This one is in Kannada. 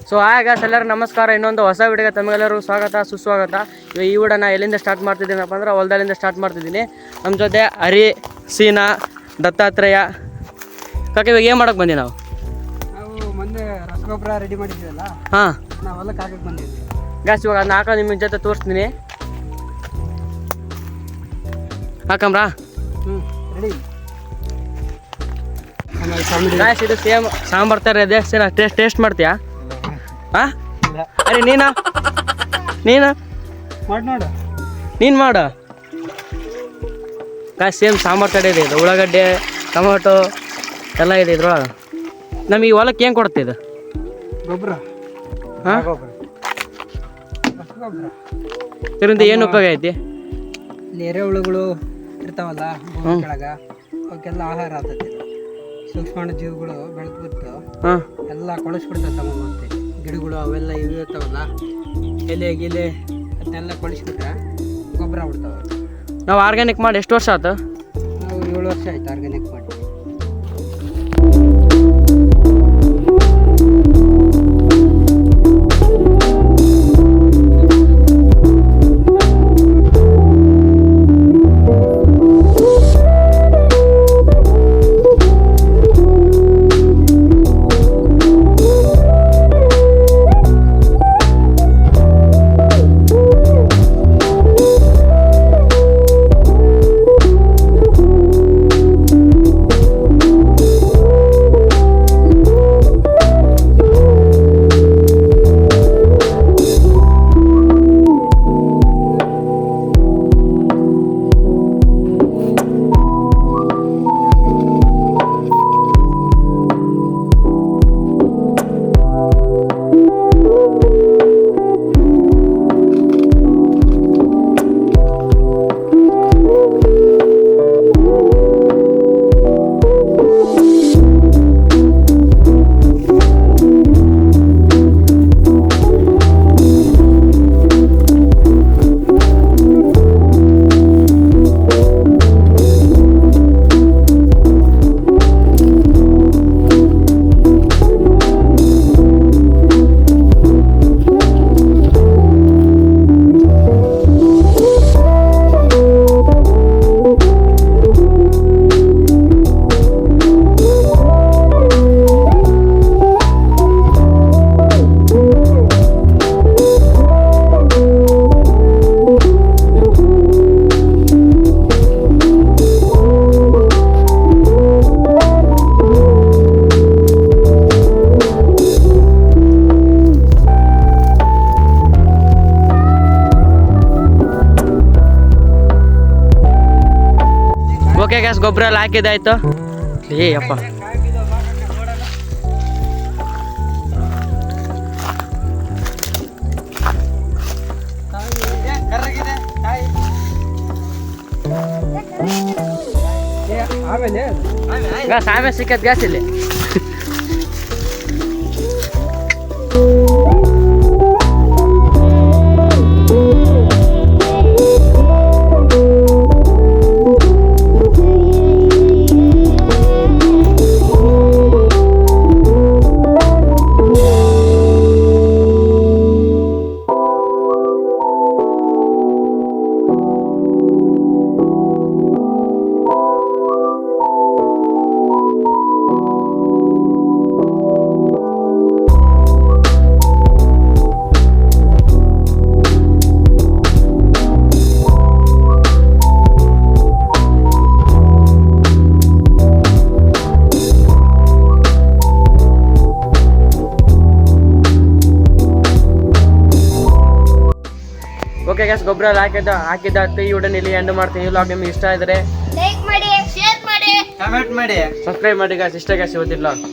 ಸೊ ಗಾಯ್ಸ್ ಎಲ್ಲರೂ ನಮಸ್ಕಾರ. ಇನ್ನೊಂದು ಹೊಸ ವಿಡಿಯೋಗೆ ತಮಗೆಲ್ಲರೂ ಸ್ವಾಗತ ಸುಸ್ವಾಗತ. ಈ ವಿಡಿಯೋನ ಎಲ್ಲಿಂದ ಸ್ಟಾರ್ಟ್ ಮಾಡ್ತಿದ್ದೀನಪ್ಪ ಅಂದ್ರೆ ಹೊಲದಲ್ಲಿಂದ ಸ್ಟಾರ್ಟ್ ಮಾಡ್ತಿದ್ದೀನಿ. ನಮ್ಮ ಜೊತೆ ಹರಿ, ಸೀನಾ, ದತ್ತಾತ್ರೇಯ. ಕಾಕ ಇವಾಗ ಏನು ಮಾಡೋಕ್ಕೆ ಬಂದಿ ನಾವು ಮೊನ್ನೆ ರಸಗೊಬ್ಬರ ರೆಡಿ ಮಾಡಿದ್ದೀವಲ್ಲ, ಹಾಂ ನಾವು ಹೊಲಕ್ಕೆ ಹಾಕಕ್ಕೆ ಬಂದಿದ್ವಿ. ಗಾಯ್ಸ್ ಇವಾಗ ಅದನ್ನ ಹಾಕೋ ನಿಮ್ಮ ಜೊತೆ ತೋರಿಸ್ತೀನಿ. ಹಾಕಂಬ್ರಾ? ರೆಡಿ. ಗಾಯ್ಸ್ ಇದು ಸೇಮ್ ಸಾಂಬಾರು ಥರ ಇದೆ. ಸೀನಾ ಟೇಸ್ಟ್ ಮಾಡ್ತೀಯಾ? ಹಾಂ ಅರೆ ನೀನು ಮಾಡಿ ನೋಡು. ನೀನು ಮಾಡು. ಗಾಯ್ಸ್ ಸೇಮ್ ಸಾಂಬಾರು ಥರ ಇದೆ. ಇದು ಉಳ್ಳಾಗಡ್ಡೆ, ಟೊಮೊಟೊ ಎಲ್ಲ ಇದೆ ಇದ್ರೊಳಗೆ. ನಮಗೆ ಈ ಹೊಲಕ್ಕೆ ಏನು ಕೊಡುತ್ತೆ ಇದು? ಗೊಬ್ಬರ. ಹಾಂ ರಸಗೊಬ್ಬರ. ಇದರಿಂದ ಏನು ಉಪಯೋಗ ಐತಿ? ಇಲ್ಲಿ ಎರೆಹುಳುಗಳು ಇರ್ತಾವಲ್ಲ ಭೂಮಿ ಕೆಳಗೆ, ಅವಕ್ಕೆಲ್ಲ ಆಹಾರ ಆಗ್ತೈತಿ. ಸೂಕ್ಷ್ಮಾಣು ಜೀವಿಗಳು ಬೆಳೆದ್ಬಿಟ್ಟು ಹಾಂ ಎಲ್ಲ ಕೊಳಿಸ್ಬಿಡ್ತಾವೆ ತಗೊಂಡ್ಬರ್ತೀವಿ. ಗಿಡಗಳು ಅವೆಲ್ಲ ಇವು ಇರ್ತಾವಲ್ಲ, ಎಲೆ ಗಿಲೆ ಅದನ್ನೆಲ್ಲ ಕೊಳಿಸ್ಬಿಟ್ರೆ ಗೊಬ್ಬರ ಬಿಡ್ತಾವೆ. ನಾವು ಆರ್ಗ್ಯಾನಿಕ್ ಮಾಡಿ ಎಷ್ಟು ವರ್ಷ ಆಯ್ತು? ನಾವು 7 ವರ್ಷ ಆಯ್ತು ಆರ್ಗ್ಯಾನಿಕ್ ಮಾಡಿ. ಓಕೆ ಗ್ಯಾಸ್ ಗೊಬ್ಬರ ಎಲ್ಲ ಹಾಕಿದ್ದಾಯ್ತು. ಏ ಅಪ್ಪ ಆಮೇಲೆ ಗ್ಯಾಸ್ ಆಮೇಲೆ ಸಿಕ್ಕತ್ ಗ್ಯಾಸ್ ಇಲ್ಲಿ. ಓಕೆ ಗ್ಯಾಸ್ ಗೊಬ್ಬರ ಎಲ್ಲ ಹಾಕಿದ್ದಾಯ್ತು. ಈ ವಿಡಿಯೋನ ಇಲ್ಲಿ ಎಂಡ್ ಮಾಡ್ತೀನಿ. ಈ ವ್ಲಾಗ್ ನಿಮ್ಗೆ ಇಷ್ಟ ಇದ್ರೆ ಲೈಕ್ ಮಾಡಿ, ಶೇರ್ ಮಾಡಿ, ಕಮೆಂಟ್ ಮಾಡಿ, ಸಬ್ಸ್ಕ್ರೈಬ್ ಮಾಡಿ ಗ್ಯಾಸ್. ಇಷ್ಟ ಗ್ಯಾಸ್ ಇವತ್ತಿನ ವ್ಲಾಗ್.